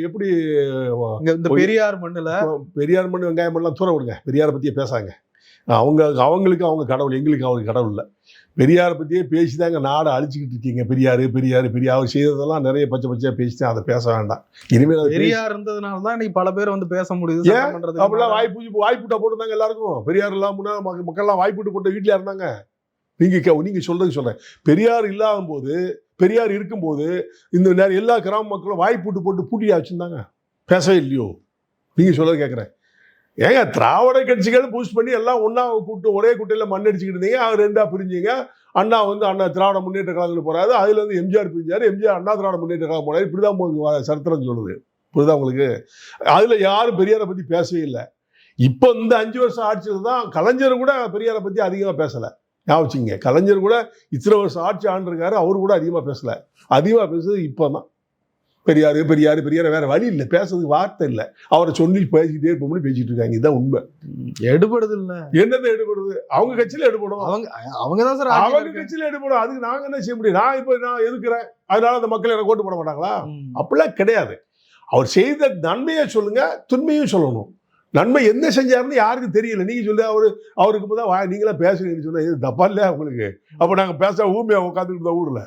எப்படி இந்த பெரியார் மண்ணுல, பெரியார் மண்ணு வெங்காயம் பண்ணலாம் தூர விடுங்க. பெரியாரை பத்தியே பேசாங்க. அவங்களுக்கு அவங்க கடவுள், எங்களுக்கு அவருக்கு கடவுள் இல்லை. பெரியாரை பத்தியே பேசிதாங்க நாடை அழிச்சுக்கிட்டு இருக்கீங்க. பெரியார் அவர் செய்ததெல்லாம் நிறைய பச்சையா பேசிட்டேன். அதை பேச வேண்டாம். இனிமேல் பெரியார் இருந்ததுனாலதான் இன்னைக்கு பல பேர் வந்து பேச முடியுது. அப்படிலாம் வாய்ப்புட்டா போட்டுருந்தாங்க எல்லாருக்கும். பெரியார் இல்லாம மக்கள்லாம் வாய்ப்புட்டு போட்டு வீட்டுல இருந்தாங்க. நீங்க சொல்றேன். பெரியார் இல்லாத போது, பெரியார் இருக்கும்போது இந்த நேரம் எல்லா கிராம மக்களும் வாய்ப்புட்டு போட்டு பூட்டியா வச்சிருந்தாங்க. பேசவே இல்லையோ? நீங்க சொல்றது கேட்கறேன். ஏங்க திராவிட கட்சிகள் பூஸ்ட் பண்ணி எல்லாம் ஒன்னா கூட்டு ஒரே கூட்டையில மண்ணடிச்சுக்கிட்டு இருந்தீங்க. அவர் 2ஆ பிரிஞ்சிங்க. அண்ணா திராவிட முன்னேற்ற கழகத்தில் போறாரு. அதுல இருந்து எம்ஜிஆர் பிரிஞ்சாரு. எம்ஜிஆர் அண்ணா திராவிட முன்னேற்ற கழகம் போனாரு. இப்படிதான் சரித்திரம் சொல்லுது. புரியுதா உங்களுக்கு? அதுல யாரும் பெரியாரை பத்தி பேசவே இல்லை. இப்ப இந்த 5 வருஷம் ஆட்சியில் தான் கலைஞர் கூட பெரியாரை பத்தி அதிகமா பேசல. ஞாபகம், கலைஞர் கூட இத்தனை வருஷம் ஆட்சி ஆண்டிருக்காரு. அவரு கூட அதிகமா பேசல. அதிகமா பேசுறது இப்பதான். பெரியார் வேற வழி இல்லை, பேசுறதுக்கு வார்த்தை இல்லை. அவரை சொல்லி பேசிக்கிட்டே இருப்போம்னு பேசிட்டு இருக்காங்க. இதுதான் உண்மை. எடுபடுது இல்ல. என்னதான் எடுபடுது? அவங்க கட்சியில எடுபடும். அவங்கதான் சார் அவங்க கட்சியில எடுபடும். அதுக்கு நாங்க என்ன செய்ய முடியும்? நான் எதுக்குறேன், அதனால அந்த மக்கள் எனக்கு ஓட்டு போட மாட்டாங்களா? அப்படிலாம் கிடையாது. அவர் செய்த நன்மையை சொல்லுங்க, துன்மையும் சொல்லணும். நன்மை என்ன செஞ்சாருன்னு யாருக்கும் தெரியல. நீங்க சொல்லு அவருக்கு தான் நீங்களா பேசுறீங்கன்னு சொன்னா இது தப்பா இல்லையா உங்களுக்கு? அப்ப நாங்க பேச ஊமையா உட்காந்துட்டு ஊர்ல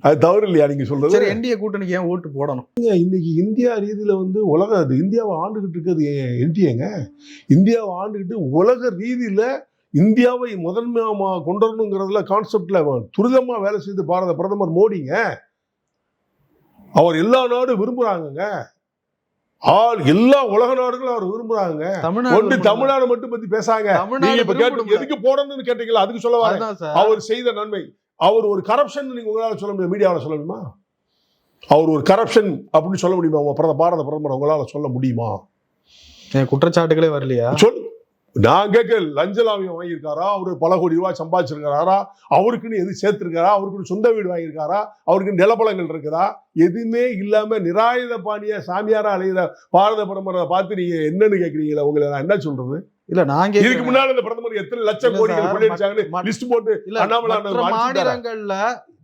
அது தவறு இல்லையா நீங்க சொல்றது? சரி, என்டிஏ கூட்டணிக்கு ஏன் ஓட்டு போடணும்? இன்னைக்கு இந்தியா ரீதியில உலக இந்தியாவை ஆண்டுகிட்டு இருக்கிறது என்டிஏங்க. இந்தியாவை ஆண்டுகிட்டு உலக ரீதியில இந்தியாவை முதன்மையா கொண்டு வரணுங்கிறதுல கான்செப்ட்ல துரிதமா வேலை செய்து பாரத பிரதமர் மோடிங்க. அவர் எல்லா நாடும் விரும்புறாங்க. எல்லா உலக நாடுகளும் அவர் விரும்புறாங்க. தமிழ்நாடு மட்டும் பத்தி பேசாங்க. எதுக்கு போடணும்னு கேட்டீங்களா? அதுக்கு சொல்ல வரேன். அவர் செய்த நன்மை, அவர் ஒரு கரப்ஷன் நீங்க உங்களால சொல்ல முடியும், மீடியாவில் சொல்ல முடியுமா? அவர் ஒரு கரப்ஷன் அப்படின்னு சொல்ல முடியுமா? பாரத பிரதமர் உங்களால சொல்ல முடியுமா? குற்றச்சாட்டுகளே வரலையா? சொல். நான் கேட்க லஞ்சலாவியம் வாங்கியிருக்காரா? அவரு பல கோடி ரூபாய் சம்பாதிச்சிருக்காரா? அவருக்குன்னு எது சேர்த்திருக்காரா? அவருக்குன்னு சொந்த வீடு வாங்கியிருக்காரா? அவருக்கு நிலப்பலங்கள் இருக்குதா? எதுவுமே இல்லாம நிராயுத பாணிய சாமியாரா அலைகிற பாரத பிரதமரை பார்த்து நீங்க என்னன்னு கேட்கறீங்களா? உங்களை நான் என்ன சொல்றது? இல்ல, நாங்க இதுக்கு முன்னாடி இந்த பிரதமர் எத்தனை லட்சம் கோடிகள் கொள்ளையடிச்சாங்கன்னு லிஸ்ட் போட்டு மாநிலங்கள்ல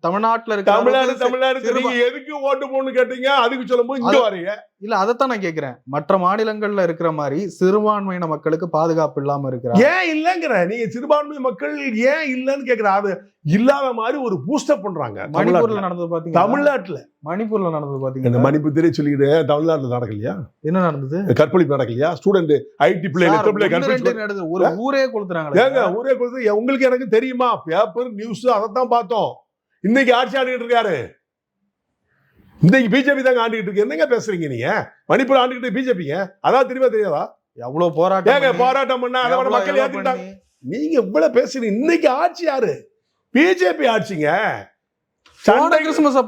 தமிழ்நாட்டுல தமிழ்நாடு நீங்க எதுக்கு ஓட்டு போடணும்னு கேட்டீங்க. அதுக்கு சொல்லும்போது இங்க வரீங்க. இல்ல, அதைத்தான் நான் கேட்கிறேன். மற்ற மாநிலங்கள்ல இருக்கிற மாதிரி சிறுபான்மையின மக்களுக்கு பாதுகாப்பு இல்லாம இருக்கிறாங்க. ஏன் இல்லங்கிற நீங்க சிறுபான்மை மக்கள் ஏன் இல்லன்னு கேக்குற? அது இல்லாத மாதிரி ஒரு பூஸ்டப் பண்றாங்க. மணிப்பூர்ல நடந்தது பாத்தீங்க? தமிழ்நாட்டுல மணிப்பூர்ல நடந்தது பாத்தீங்க? இந்த மணிப்பூர் தெரிய சொல்லிட்டு தமிழ்நாட்டுல நடக்கலையா? என்ன நடந்தது? கற்பழிப்பு நடக்கலையா? ஸ்டூடெண்ட் ஐடி பிள்ளைங்க ஒரு ஊரே கொளுத்துறாங்க. ஏங்க ஊரே கொளுத்து? உங்களுக்கு எனக்கு தெரியுமா? பேப்பர் நியூஸ் அதைத்தான் பார்த்தோம். இன்னைக்கு ஆட்சி ஆடிட்டு இருக்காரு. இன்னைக்கு பிஜேபி தாங்க ஆண்டிட்டு இருக்கு. என்னங்க பேசுறீங்க நீங்க? மணிப்பூர் ஆண்டுகிட்டு பிஜேபிங்க. அதான் தெரியுமா தெரியாதா? எவ்வளவு போராட்டம் பண்ணா அதோட மக்கள் ஏத்துக்கிட்டாங்க. நீங்க இவ்வளவு பேசுறீங்க. இன்னைக்கு ஆட்சி யாரு? பிஜேபி ஆட்சிங்க. போன கிறிஸ்துமஸ்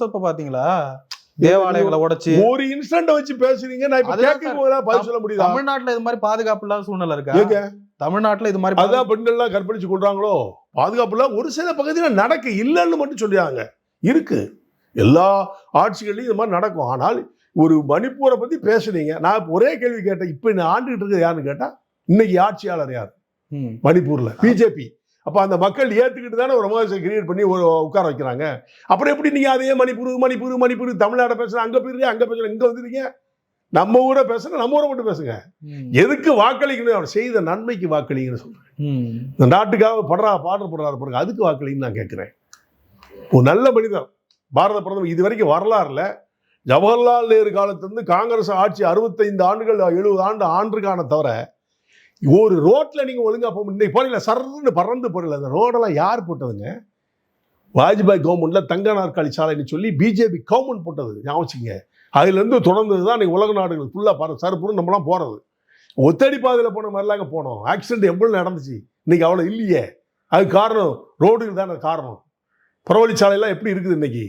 அப்ப பாத்தீங்களா தேவாலயங்களை உடைச்சு ஒரு இன்சிடென்ட் வச்சு பேசுறீங்க. நான் இப்ப கேட்கும் போது பதில் சொல்ல முடியுது. தமிழ்நாட்டுல இது மாதிரி பாதுகாப்பு இல்லாத சூழ்நிலை இருக்கா? தமிழ்நாட்டுல இது மாதிரி அதான் பெண்கள்லாம் கற்பழிச்சு கொள்றாங்களோ? பாதுகாப்பு இல்ல. ஒரு சில பகுதியில் நடக்க இல்லைன்னு மட்டும் சொல்றாங்க. இருக்கு, எல்லா ஆட்சிகள்லையும் இது மாதிரி நடக்கும். ஆனால் ஒரு மணிப்பூரை பத்தி பேசுறீங்க. நான் ஒரே கேள்வி கேட்டேன். இப்ப நான் ஆண்டுகிட்டு இருக்கிறது யாருன்னு கேட்டா இன்னைக்கு ஆட்சியாளர் யார்? மணிப்பூர்ல பிஜேபி. அப்ப அந்த மக்கள் ஏத்துக்கிட்டு தானே ஒரு மோசம் கிரியேட் பண்ணி உட்கார வைக்கிறாங்க. அப்புறம் எப்படி நீங்க அதே மணிப்பூர் தமிழ்நாடு பேசுற, அங்க போயிருங்க, அங்க பேசுற, இங்க வந்துருக்கீங்க? நம்ம ஊரை பேசுங்க, நம்ம ஊரை மட்டும் பேசுங்க. எதுக்கு வாக்களிக்கணும்? அவர் செய்த நன்மைக்கு வாக்களிங்கன்னு சொல்றேன். இந்த நாட்டுக்காக பாடுபடுறாரு பாருங்க, அதுக்கு வாக்களின்னு நான் கேட்கிறேன். ஒரு நல்ல மனிதர் பாரத பிரதமர். இது வரைக்கும் வரலாறுல ஜவஹர்லால் நேரு காலத்திலிருந்து காங்கிரஸ் ஆட்சி 65 ஆண்டுகள் 70 ஆண்டு ஆண்டுக்கான தவிர ஒரு ரோட்ல நீங்க ஒழுங்கா போக இன்னைக்கு போறீங்களா? சர்ன்னு பறந்து போறீங்களா? அந்த ரோடெல்லாம் யார் போட்டதுங்க? வாஜ்பாய் கவர்மெண்ட்ல தங்க நாற்காலி சாலைன்னு சொல்லி பிஜேபி கவர்மெண்ட் போட்டது. ஞாபகிங்க. அதுல இருந்து தொடர்ந்தது தான் இன்னைக்கு உலக நாடுகள் ஃபுல்லா பாருங்க சருப்புன்னு நம்மளாம் போறது. ஒத்தடி பாதையில போன மாதிரிலாங்க போனோம். ஆக்சிடென்ட் எவ்வளவு நடந்துச்சு? இன்னைக்கு அவ்வளவு இல்லையே. அது காரணம் ரோடு தானே காரணம். புறவழிச்சாலையெல்லாம் எப்படி இருக்குது? இன்னைக்கு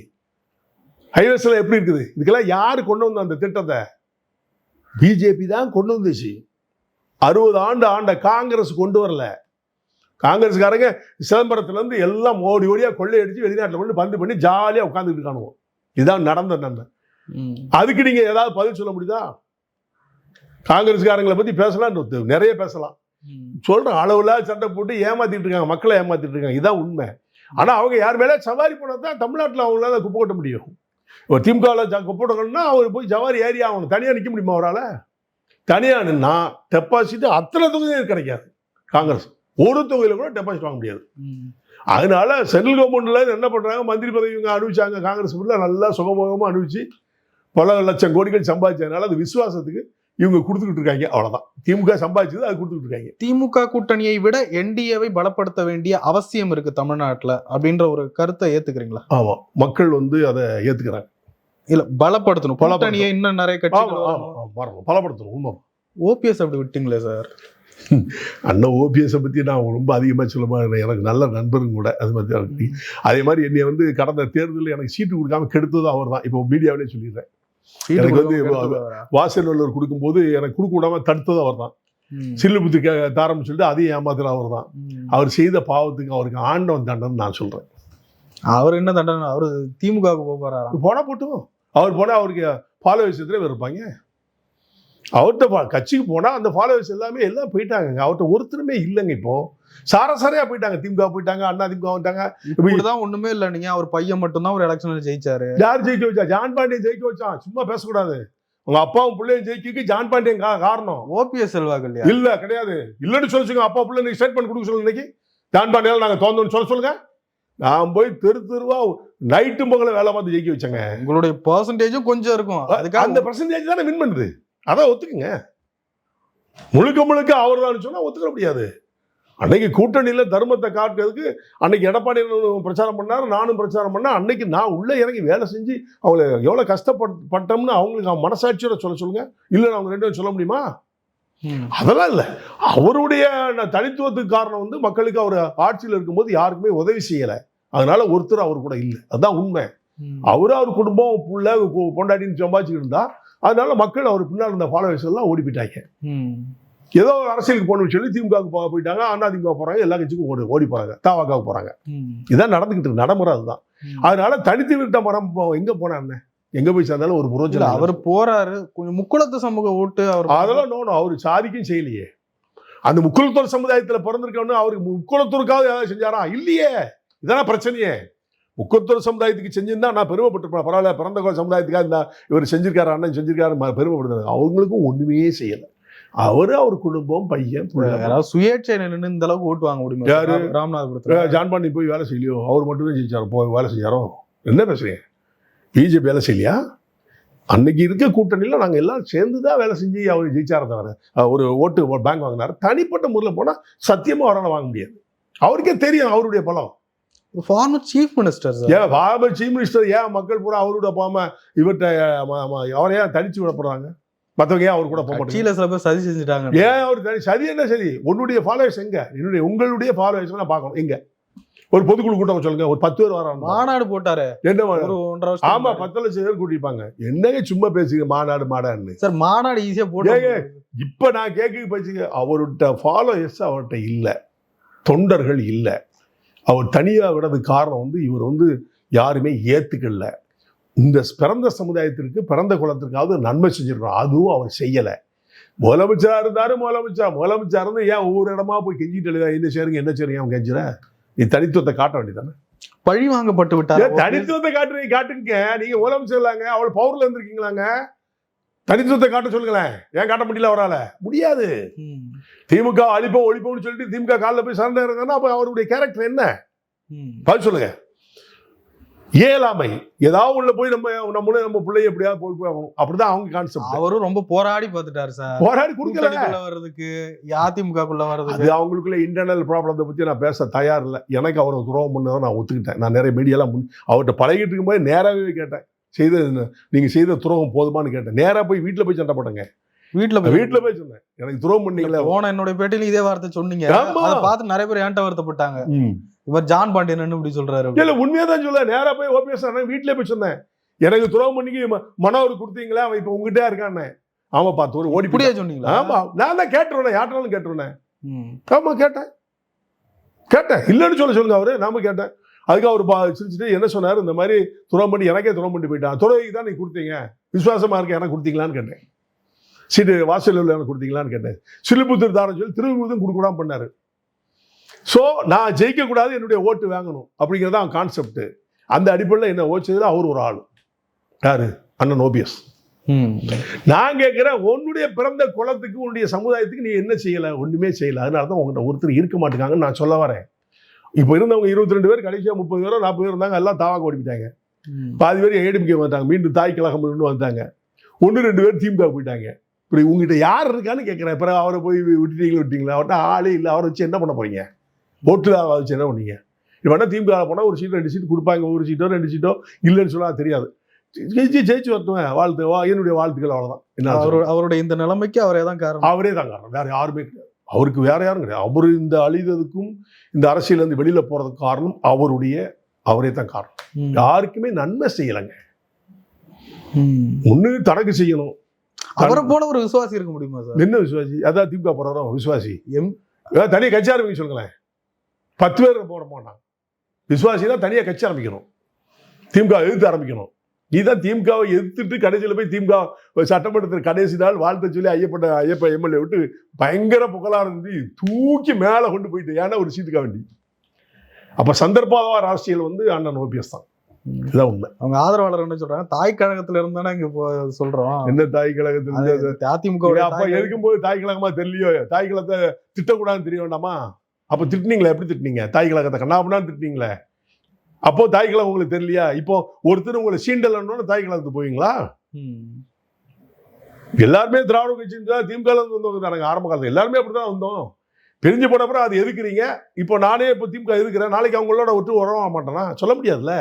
ஹைவேஸ்ல எப்படி இருக்குது? இதுக்கெல்லாம் யாரு கொண்டு வந்த அந்த திட்டத்தை? பிஜேபி தான் கொண்டு வந்துச்சு. 60 ஆண்டு ஆண்ட காங்கிரஸ் கொண்டு வரல. காங்கிரஸ்காரங்க சிதம்பரத்துல இருந்து எல்லாம் ஓடியா கொள்ளையடிச்சு வெளிநாட்டில் கொண்டு பந்து பண்ணி ஜாலியா உட்காந்துட்டு இருக்கானுவோம். இதுதான் நடந்த நன்மை. அதுக்கு நீங்க ஏதாவது பதில் சொல்ல முடியுதா? காங்கிரஸ்காரங்களை பத்தி பேசலாம், நிறைய பேசலாம். சொல்ற அளவுல சண்டை போட்டு ஏமாத்திட்டு இருக்காங்க, மக்களை ஏமாத்திட்டு இருக்காங்க. இதான் உண்மை. ஆனா அவங்க யார் மேல சவாரி போனதான் தமிழ்நாட்டில் அவங்களால குப்பை கொட்ட முடியும். ஒரு திமுகவில் குப்பை கொட்டணும்னா அவர் போய் ஜவாரி ஏரியா ஆகணும். தனியா நிக்க முடியுமா அவரால்? தனியா நின்னா டெபாசிட் அத்தனை தொகுதியும் கிடைக்காது. காங்கிரஸ் ஒரு தொகுதியில கூட டெபாசிட் வாங்க முடியாது. அதனால சென்ட்ரல் கவர்மெண்ட்ல என்ன பண்றாங்க? மந்திரி பதவி இவங்க அனுப்பிச்சாங்க. காங்கிரஸ் நல்லா சுகமுகமா அனுப்பிச்சு பல லட்சம் கோடிகள் சம்பாதிச்சதுனால அது விசுவாசத்துக்கு இவங்க கொடுத்துக்கிட்டு இருக்காங்க. அவ்வளவுதான். திமுக சம்பாதிச்சது அது கொடுத்துக்கிட்டு இருக்காங்க. திமுக கூட்டணியை விட என்டிஏவை பலப்படுத்த வேண்டிய அவசியம் இருக்கு தமிழ்நாட்டுல அப்படின்ற ஒரு கருத்தை ஏத்துக்கிறீங்களா? ஆமா, மக்கள் அதை ஏத்துக்கிறாங்க. இல்ல, பலப்படுத்தணும். கூட்டணியை இன்னும் நிறைய கட்சிகள் பலப்படுத்தணும். உண்மை. ஓபிஎஸ் அப்படி விட்டீங்களே சார். அண்ணன் ஓபிஎஸ் பத்தி நான் ரொம்ப அதிகமா சொல்ல, எனக்கு நல்ல நண்பரும் கூட. அது மாதிரி அதே மாதிரி என்னை கடந்த தேர்தலில் எனக்கு சீட்டு கொடுக்காம கெடுத்ததும் அவர் தான். இப்போ மீடியாவிலே சொல்லிடுறேன். எனக்கு வாசல்வல்லூர் கொடுக்கும்போது எனக்கு கொடுக்க விடாம தடுத்ததும் அவர் தான். சில்லுபுத்து தாரம்னு சொல்லிட்டு அதையும் ஏமாத்துற அவர் தான். அவர் செய்த பாவத்துக்கு அவருக்கு ஆண்டவன் தண்டனை நான் சொல்றேன். அவர் என்ன தண்டனை? அவரு திமுகவுக்கு போறாரா? போனா போட்டும். அவர் போனா அவருக்கு ஃபாலோவர்ஸ் எதிரே இருப்பாங்க. அவர்கிட்ட கட்சிக்கு போனா அந்த ஃபாலோவர்ஸ் எல்லாம் போயிட்டாங்க. அவர்கிட்ட ஒருத்தருமே இல்லைங்க. இப்போ சாரசாரையா போயிட்டாங்க. திமுக போயிட்டாங்க, அண்ணா திமுக வந்துட்டாங்க. இப்படிதான் ஒண்ணுமே இல்லை. நீங்க அவர் பையன் மட்டும்தான் ஒரு எலெக்ஷன்ல ஜெயிச்சாரு. யார் ஜெயிக்க வச்சா? ஜான் பாண்டியன் ஜெயிக்க வச்சான். சும்மா பேசக்கூடாது. உங்க அப்பாவும் பிள்ளையும் ஜெயிக்க ஜான் பாண்டியன் காரணம். ஓபிஎஸ் செல்வாக்கு இல்லையா? இல்ல கிடையாது. இல்லன்னு சொல்லுங்க. அப்பா பிள்ளை நீங்க ஸ்டேட்மெண்ட் கொடுக்க சொல்லுங்க. இன்னைக்கு ஜான் பாண்டியால நாங்க தோந்தோம்னு சொல்லுங்க. நான் போய் தெருவா நைட்டும் பகல வேலை பார்த்து ஜெயிக்க வச்சேங்க. உங்களுடைய பெர்சன்டேஜும் கொஞ்சம் இருக்கும். அதுக்காக அந்த பெர்சன்டேஜ் தானே வின் பண்ணுது. அதான் ஒத்துக்குங்க. முழுக்க அவர் தான் சொன்னா ஒத்துக்க முடியாது. அன்னைக்கு கூட்டணியில தர்மத்தை காட்டுறதுக்கு அன்னைக்கு எடப்பாடி பிரச்சாரம் பண்ணாரு, நானும் பிரச்சாரம் பண்ணேன். அன்னைக்கு நான் உள்ள இறங்கி வேலை செஞ்சு அவங்கள எவ்வளவு கஷ்டப்பட்டோம்னு அவங்களுக்கு மனசாட்சியோட சொல்லுங்க. இல்ல அவங்க ரெண்டு பேரும் சொல்ல முடியுமா? அதெல்லாம் இல்ல. அவருடைய தனித்துவத்துக்கு காரணம் வந்து மக்களுக்கு அவர் ஆட்சியில் இருக்கும்போது யாருக்குமே உதவி செய்யல. அதனால ஒருத்தர் அவர் கூட இல்லை. அதுதான் உண்மை. அவர் குடும்பம் புள்ள பொண்டாட்டின்னு சம்பாதிச்சுட்டு இருந்தா அதனால மக்கள் அவர் பின்னால் இருந்த ஃபாலோவர்ஸ் எல்லாம் ஓடி போயிட்டாங்க. ஏதோ அரசியலுக்கு போகணும்னு சொல்லி திமுக போயிட்டாங்க, அதிமுக போறாங்க, எல்லா கட்சிக்கும் ஓடி போறாங்க, தவாக்காக போறாங்க. இதான் நடந்துகிட்டு இருக்கு நடைமுறை. அதுதான். அதனால தனித்து விட்ட மரம் எங்க போனா எங்க போய் சேர்ந்தாலும் ஒரு புரோஜனம். அவர் போறாரு கொஞ்சம் முக்குளத்து சமூக ஓட்டு அவர் அதெல்லாம் நோணும். அவரு சாதிக்கும் செய்யலையே. அந்த முக்குளத்தூர் சமுதாயத்துல பிறந்திருக்கணும். அவருக்கு முக்குளத்தூருக்காவது ஏதாவது செஞ்சாரா? இல்லையே. இதான பிரச்சனையே. முக்குளத்தூர் சமுதாயத்துக்கு செஞ்சிருந்தா நான் பெருமைப்பட்டிருப்பேன். பரவாயில்ல, பிறந்த சமுதாயத்துக்காக இந்த இவர் செஞ்சிருக்காரு, அண்ணன் செஞ்சிருக்காரு பெருமைப்படுத்துறாங்க. அவங்களுக்கும் ஒண்ணுமே செய்யல. அவர் குடும்பம் பையன் சுயேட்சை நின்று இந்த அளவுக்கு ஓட்டு வாங்க முடியும். யாரு? ராமநாதபுரத்துல ஜான் பாண்டி போய் வேலை செய்யலையோ? அவர் மட்டும்தான் ஜெயிச்சாரோ? போய் வேலை செஞ்சாரோ? என்ன பேசுறீங்க? பிஜேபி வேலை செய்யலையா? அன்னைக்கு இருக்க கூட்டணியில் நாங்கள் எல்லாம் சேர்ந்து தான் வேலை செஞ்சு அவர் ஜெயிச்சார தவிர ஒரு ஓட்டு பேங்க் வாங்கினார். தனிப்பட்ட முறையில் போனால் சத்தியமாக அவரால் வாங்க முடியாது. அவருக்கே தெரியும் அவருடைய பலம். Farmer chief minister. ஏன் ஃபார்மர் சீஃப் மினிஸ்டர் ஏன் மக்கள் பூரா அவரோட போகாம இவர்கிட்ட அவரை ஏன் தனிச்சு விடப்படுறாங்க? மற்றவங்க ஏன் அவர் கூட போக மாட்டாங்க? சில பேர் சதி செஞ்சுட்டாங்க. ஏன் அவர் சதி? என்ன சரி? உன்னுடைய ஃபாலோவர்ஸ் எங்க? உங்களுடைய ஃபாலோவர்ஸ் நான் பார்க்கணும். எங்க ஒரு பொதுக்குழு கூட்டம் சொல்லுங்க. ஒரு 10 பேர் வராங்க. மாநாடு போட்டாரு. என்ன ஆமா 10 லட்சம் பேர் கூட்டிப்பாங்க. என்னங்க சும்மா பேசுங்க மாநாடு சார். மாநாடு ஈஸியா போட்டாங்க. இப்ப நான் கேட்க பேசுங்க. அவர்கிட்ட ஃபாலோவர்ஸ் அவர்கிட்ட இல்ல, தொண்டர்கள் இல்ல. அவர் தனியா விடுறதுக்கு காரணம் வந்து இவர் யாருமே ஏத்துக்கல. இந்த பிறந்த சமுதாயத்திற்கு பிறந்த குலத்திற்காவது நன்மை செஞ்சிருக்கோம். அதுவும் அவர் செய்யல. முதலமைச்சரா இருந்தாரு. முதலமைச்சர் இருந்து ஏன் ஒவ்வொரு இடமா போய் கெஞ்சிட்டு என்ன சேருங்க அவன் கெஞ்சுற? நீ தனித்துவத்தை காட்ட வேண்டியதானே? பழி வாங்கப்பட்டு விட்டாரு. தனித்துவத்தை காட்டுங்க. நீங்க முதலமைச்சர் இல்லாங்க, அவள் பவர்ல இருந்திருக்கீங்களாங்க. தனித்துவத்தை காட்ட சொல்லுங்களேன். ஏன் காட்ட முடியல? அவரால முடியாது. திமுக அழிப்போம் ஒழிப்போம்னு சொல்லிட்டு திமுக காலில் போய் சரணடைறாங்கன்னா அப்ப அவருடைய கேரக்டர் என்ன? பதில் சொல்லுங்க. இயலாமை. ஏதாவது உள்ள போய் நம்ம பிள்ளைய எப்படியாவது போய் ஆகணும். அப்படிதான் அவங்க கான்செப்ட். அவரும் ரொம்ப போராடி பார்த்துட்டாரு சார். போராடி கொடுக்கல வர்றதுக்கு, அதிமுகக்குள்ள வர்றதுக்கு. அது அவங்களுக்குள்ள இன்டர்னல் ப்ராப்ளத்தை பத்தி நான் பேச தயார் இல்லை. எனக்கு அவரை துரோகம் பண்ணதை நான் ஒத்துக்கிட்டேன். நான் நிறைய மீடியாலாம் அவர்கிட்ட பழகிட்டு இருக்கும்போது நேராகவே கேட்டேன். நீங்க செய்த துரோகம் போதுமானு கேட்டேன். நேரா போய் வீட்டுல போய் சண்டை போட்டேங்க. வீட்டுல போய் சொன்னேன், எனக்கு துரோகம் பண்ணீங்களே. என்னோட பேட்டியில இதே வார்த்தை சொன்னீங்க. அதை பார்த்து நிறைய பேர் ஏன்ட்ட வருத்தப்பட்டாங்க. இவர் ஜான் பாண்டியன் இப்படி சொல்றாரு. இல்ல உண்மையாதான் சொல்ல. நேரா போய் ஓபிஎஸ் வீட்டுல போய் சொன்னேன், எனக்கு துரோகம் பண்ணி மனோவர் கொடுத்தீங்களா, அவன் இப்ப உங்ககிட்ட இருக்கானே. ஆமா பார்த்து ஒரு ஓடி இப்படியே சொன்னீங்களா? ஆமா, நான் தான் கேட்டுருவேன். யார்ட்டாலும் கேட்டுருவேன். ஆமா கேட்டேன். இல்லன்னு சொல்லுங்க அவரு. நாம கேட்டேன். அதுக்கு அவர் சிரிச்சுட்டு என்ன சொன்னாரு, இந்த மாதிரி துரோகம் பண்ணி எனக்கே துரோகம் பண்ணி போயிட்டான். துரோகிக்கு தான் நீ கொடுத்தீங்க, விசுவாசமா இருக்க எனக்கு கொடுத்தீங்களான்னு கேட்டேன். சீட்டு வாசல் எனக்கு கொடுத்தீங்களான்னு கேட்டேன். சிலுபுத்தூர் தாரம் சொல்லி திருவிழுதும் கொடுக்கூடாம பண்ணாரு. ஸோ நான் ஜெயிக்கக்கூடாது, என்னுடைய ஓட்டு வாங்கணும் அப்படிங்கிறது அவன் கான்செப்ட். அந்த அடிப்படையில் என்ன ஓச்சதுல அவர் ஒரு ஆள். யாரு? அண்ணன் ஓபிஎஸ். நான் கேட்கிறேன், உன்னுடைய பிறந்த குலத்துக்கு உன்னுடைய சமுதாயத்துக்கு நீ என்ன செய்யல? ஒண்ணுமே செய்யல. அதனாலதான் உங்கள்கிட்ட ஒருத்தர் இருக்க மாட்டேங்காங்கன்னு நான் சொல்ல வரேன். இப்போ இருந்தவங்க 22 பேர், கடைசியா 30 பேரோ 40 பேர் இருந்தாங்க. எல்லாம் தாவாக ஓடிட்டாங்க. பாதி பேர் ஏடிஎம்கே வந்தாங்க, மீண்டும் தாய் கழகம் வந்தாங்க. 1-2 பேர் திமுக போயிட்டாங்க. இப்படி உங்ககிட்ட யார் இருக்கான்னு கேட்கிறேன். பிறகு அவரை போய் விட்டீங்களா? அவர்கிட்ட ஆளே இல்லை. அவரை வச்சு என்ன பண்ண போறீங்க? ஓட்டு வச்சு என்ன பண்ணீங்க? இப்போ என்ன திமுக போனால் ஒரு சீட் 2 சீட் கொடுப்பாங்க. ஒரு சீட்டோ 2 சீட்டோ இல்லைன்னு சொன்னா தெரியாது. ஜெயிச்சு வரட்டுவேன். என்னுடைய வாழ்த்துக்கள். அவ்வளவுதான். என்ன அவருடைய இந்த நிலைமைக்கு அவரே தான் காரணம். அவரே தான் காரணம், வேற யாருமே கிடையாது. அவருக்கு வேற யாரும் கிடையாது. அவர் இந்த அழிததுக்கும் இந்த அரசியல் இருந்து வெளியில போறதுக்கு காரணம் அவரே தான் காரணம். யாருக்குமே நன்மை செய்யலைங்க. ஒண்ணு தனக்கு செய்யணும். அவரை போல ஒரு விசுவாசி இருக்க முடியுமா சார்? என்ன விசுவாசி? அதான் திமுக போறோம் விசுவாசி. தனியாக கட்சி ஆரம்பிக்க சொல்லுங்களேன். 10 பேர் போட மாட்டான். விசுவாசி தான் தனியாக கட்சி ஆரம்பிக்கணும். திமுக எதிர்த்து ஆரம்பிக்கணும். நீ தான் திமுகவை எதிர்த்துட்டு கடைசியில் போய் திமுக சட்டமன்றத்தில் கடைசி நாள் வாழ்த்த சொல்லி ஐயப்ப எம்எல்ஏ விட்டு பயங்கர புகழா இருந்து தூக்கி மேலே கொண்டு போயிட்டு. ஏன்னா ஒரு சீட்டுக்காக வேண்டி. அப்ப சந்தர்ப்பாதார அரசியல் அண்ணன் ஓபிஎஸ் தான். இதுதான் உண்மை. அவங்க ஆதரவாளர் என்ன சொல்றாங்க, தாய் கழகத்துல இருந்தானே இங்க சொல்றோம். என்ன தாய் கழகத்துல அதிமுக அப்பா இருக்கும்போது தாய் கழகமா தெரியலையோ? தாய் கழகத்தை திட்டக்கூடாதுன்னு தெரிய வேண்டாமா? அப்ப திட்டினீங்களா? எப்படி திட்டினீங்க? தாய் கழகத்தை கண்ணாபண்ணான்னு திட்டினீங்களே. அப்போ தாய் கழகம் உங்களுக்கு தெரியலையா? இப்போ ஒருத்தர் உங்களை சீண்டலன்னு தாய் கழகத்துக்கு போவீங்களா? எல்லாருமே திராவிட கட்சி திமுக வந்தவங்க தானங்க ஆரம்ப காலத்துல. எல்லாருமே அப்படிதான் வந்தோம். பிரிஞ்சு போன அப்புறம் அது எதுக்குறீங்க? இப்போ நானே இப்போ திமுக எதுக்குறேன், நாளைக்கு அவங்களோட விட்டு வர மாட்டேனா? சொல்ல முடியாதுல்ல.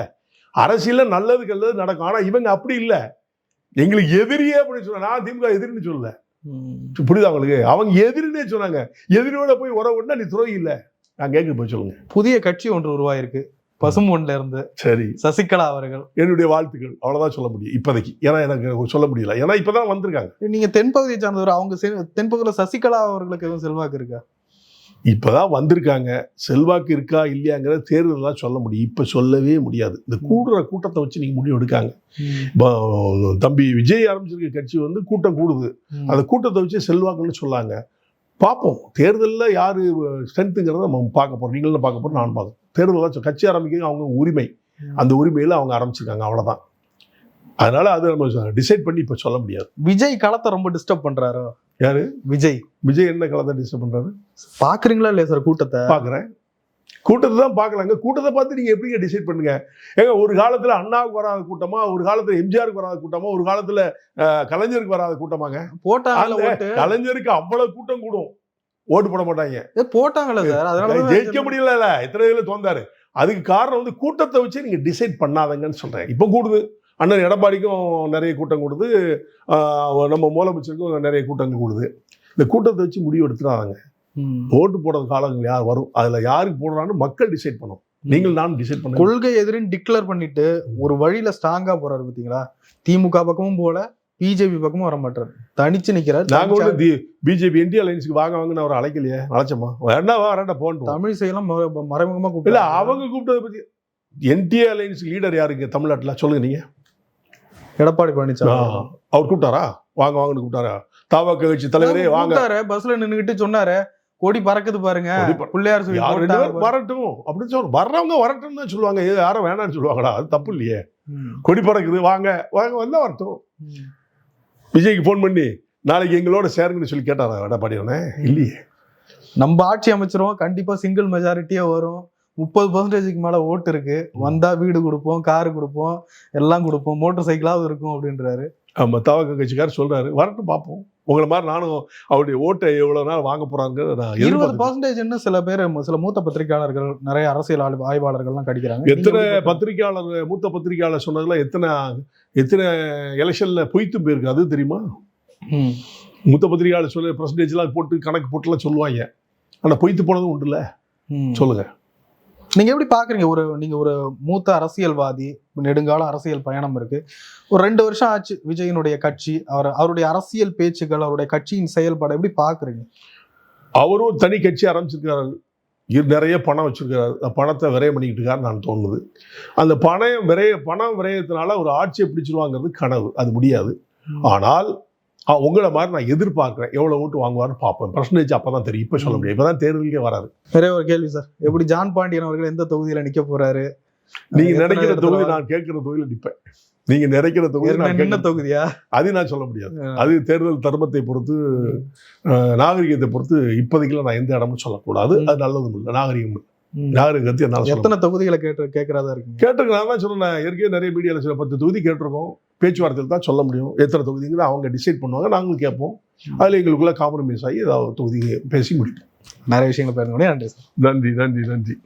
அரசியல்ல நல்லது கல்லது நடக்கும். ஆனா இவங்க அப்படி இல்லை. எங்களுக்கு எதிரியே அப்படின்னு சொன்னா, நான் திமுக எதிரின்னு சொல்லல. புரியுதா உங்களுக்கு? அவங்க எதிரினே சொன்னாங்க. எதிரியோட போய் உறவுன்னா நீ துரோகி இல்லை. நான் கேட்க போய் சொல்லுங்க. புதிய கட்சி ஒன்று உருவாயிருக்கு பசும்பொன்ல இருந்து. சரி, சசிகலா அவர்கள். என்னுடைய வாழ்த்துக்கள். அவ்வளவுதான் சொல்ல முடியும் இப்போதைக்கு. ஏன்னா எனக்கு சொல்ல முடியல. ஏன்னா இப்பதான் வந்திருக்காங்க. நீங்க தென்பகுதியை சார்ந்தவர். அவங்க தென்பகுதியில சசிகலா அவர்களுக்கு எதுவும் செல்வாக்கு இருக்கா? இப்பதான் வந்திருக்காங்க. செல்வாக்கு இருக்கா இல்லையாங்கிறத தேர்தல் தான் சொல்ல முடியும். இப்ப சொல்லவே முடியாது. இந்த கூட்டத்தை வச்சு நீங்க முடிவு எடுக்காங்க. தம்பி விஜய் ஆரம்பிச்சிருக்க கட்சி கூட்டம் கூடுது. அந்த கூட்டத்தை வச்சு செல்வாக்குன்னு சொல்லாங்க. பார்ப்போம். தேர்தலில் யாரு ஸ்ட்ரென்த்துங்கிறத நம்ம பார்க்க போறோம். நீங்களும் பார்க்க போறோம், நான் பார்க்க. தேர்தல் கட்சி ஆரம்பிக்கிறது அவங்க உரிமை. அந்த உரிமையில அவங்க ஆரம்பிச்சிருக்காங்க. அவ்வளவுதான். அதனால அது நம்ம டிசைட் பண்ணி இப்ப சொல்ல முடியாது. விஜய் களத்தை ரொம்ப டிஸ்டர்ப் பண்றாரோ? யாரு? விஜய். விஜய் என்ன களத்தை டிஸ்டர்ப் பண்றாரு? பாக்குறீங்களா இல்லையா சார்? கூட்டத்தை பாக்குறேன். கூட்டத்தை தான் பார்க்கலாங்க. கூட்டத்தை பார்த்து நீங்க எப்படிங்க டிசைட் பண்ணுங்க? ஏங்க, ஒரு காலத்துல அண்ணாவுக்கு வராத கூட்டமா, ஒரு காலத்துல எம்ஜிஆருக்கு வராத கூட்டமா, ஒரு காலத்துல கலைஞருக்கு வராத கூட்டமாங்க? போட்டாங்க. கலைஞருக்கு அவ்வளவு கூட்டம் கூடும், ஓட்டு போட மாட்டாங்க. போட்டாங்களா சார்? அதனால ஜெயிக்க முடியல. எத்தனை இதுல தோந்தாரு. அதுக்கு காரணம் கூட்டத்தை வச்சு நீங்க டிசைட் பண்ணாதங்கன்னு சொல்றேன். இப்போ கூடுது. அண்ணன் எடப்பாடிக்கும் நிறைய கூட்டம் கூடுது. நம்ம முதலமைச்சருக்கும் நிறைய கூட்டங்கள் கூடுது. இந்த கூட்டத்தை வச்சு முடிவு எடுத்துடாதாங்க. ஓட்டு போடுற காலங்கள் யார் வரும், அதுல யாருக்கு போடுறான்னு மக்கள் டிசைட் பண்ணும். நீங்கள் நானும் டிசைட் பண்ண. கொள்கை எதிரின்னு டிக்ளேர் பண்ணிட்டு ஒரு வழியில ஸ்ட்ராங்கா போறாரு பாத்தீங்களா? திமுக பக்கமும் போல, பிஜேபி பக்கமும் வர மாட்டாரு, தனிச்சு நிக்கிறாரு. நாங்க பிஜேபி இந்தியா அலைன்ஸ்க்கு வாங்க வாங்கன்னு அவர் அழைக்கலையே. அழைச்சோமா? வேண்டாம் போன். தமிழ் செய்யலாம் மறைமுகமா கூப்பிட்டு இல்ல. அவங்க கூப்பிட்டதை பத்தி என்டிஏ அலைன்ஸ் லீடர் யாருங்க தமிழ்நாட்டுல சொல்லுங்க நீங்க? எடப்பாடி பழனிசாமி. அவர் கூப்பிட்டாரா? வாங்க வாங்கன்னு கூப்பிட்டாரா? தாவக கட்சி தலைவரே வாங்க. பஸ்ல நின்னுகிட்டு சொன்னாரு, கொடி பறக்குது பாருங்க, பிள்ளையார் சொல்லி வரட்டும் அப்படின்னு சொல்ல. வர்றவங்க வரட்டும் தான் சொல்லுவாங்க. யாரும் வேணாம்னு சொல்லுவாங்களா? அது தப்பு இல்லையே. கொடி பறக்குது, வாங்க வாங்க வந்தா வரட்டும். விஜய்க்கு போன் பண்ணி நாளைக்கு எங்களோட சேருங்கன்னு சொல்லி கேட்டாரா எடப்பாடியானே? இல்லையே. நம்ம ஆட்சி அமைச்சிருவோம், கண்டிப்பா சிங்கிள் மெஜாரிட்டியா வரும், 30% மேல ஓட்டு இருக்கு, வந்தா வீடு கொடுப்போம், காரு கொடுப்போம், எல்லாம் கொடுப்போம், மோட்டார் சைக்கிளாவது இருக்கும் அப்படின்றாரு. ஆமா, தவக கட்சிக்காரர் சொல்றாரு. வரட்டும் பார்ப்போம். உங்களை மாதிரி நானும் அவருடைய ஓட்டை எவ்வளவு நாள் வாங்க போறாங்க. 20% சில பேர், சில மூத்த பத்திரிகையாளர்கள், நிறைய அரசியல் ஆய்வாளர்கள்லாம் கடிக்கிறாங்க. எத்தனை பத்திரிகையாளர், மூத்த பத்திரிகையாளர் சொன்னதுல எத்தனை எலெக்ஷன்ல பொய்த்தும் போயிருக்கு அது தெரியுமா? மூத்த பத்திரிகையாளர் சொல்ல பெர்சன்டேஜ்லாம் போட்டு கணக்கு போட்டுலாம் சொல்லுவாங்க. ஆனா பொய்த்து போனதும் உண்டுல்ல. சொல்லுங்க. நீங்க எப்படி பாக்குறீங்க? நீங்க ஒரு மூத்த அரசியல்வாதி, நெடுங்கால அரசியல் பயணம் இருக்கு, ஒரு 2 வருஷம் ஆச்சு விஜயனுடைய கட்சி, அவருடைய அரசியல் பேச்சுக்கள், அவருடைய கட்சியின் செயல்பாடு எப்படி பாக்குறீங்க? அவரும் தனி கட்சி ஆரம்பிச்சிருக்காரு, நிறைய பணம் வச்சிருக்காரு, பணத்தை விரயம் பண்ணிக்கிட்டு இருக்காரு நான் தோணுது. அந்த பணம் விரயத்தினால ஒரு ஆட்சியை பிடிச்சிருவாங்கிறது கனவு. அது முடியாது. ஆனால் உங்களை மாதிரி நான் எதிர்பார்க்கிறேன். எவ்வளவு ஓட்டு வாங்குவார்னு பார்ப்பேன். பர்சன்டேஜ் அப்பதான் தெரியும். இப்ப சொல்ல முடியாது. இப்பதான் தேர்தலுக்கே வராது. நிறைய ஒரு கேள்வி சார், எப்படி ஜான் பாண்டியன் அவர்கள் எந்த தொகுதியில நிக்க போறாரு? நீங்க நினைக்கிற தொகுதி, நான் கேட்கிற தொகுதியில நிற்பேன். நீங்க நினைக்கிற தொகுதி என்ன தொகுதியா? அது நான் சொல்ல முடியாது. அது தேர்தல் தர்மத்தை பொறுத்து, நாகரிகத்தை பொறுத்து இப்போதைக்குள்ள நான் எந்த இடமும் சொல்லக்கூடாது. அது நல்லதும் இல்லை, நாகரிகம் இல்லை. நாகரிகத்தை எத்தனை தொகுதிகளை கேட்கறதா இருக்கு? கேட்டிருக்கேன். நான் தான் சொன்னேன். ஏற்கனவே நிறைய மீடியாவில் சில 10 தொகுதி கேட்டிருக்கோம். பேச்சுவார்த்தையில் தான் சொல்ல முடியும். எத்தனை தொகுதிங்கிற அவங்க டிசைட் பண்ணுவாங்க, நாங்களும் கேட்போம். அதில் எங்களுக்குள்ள காம்ப்ரமைஸ் ஆகி ஏதாவது தொகுதி பேசி முடிப்போம். நிறைய விஷயங்கள் பேச முடியும். நன்றி சார். நன்றி.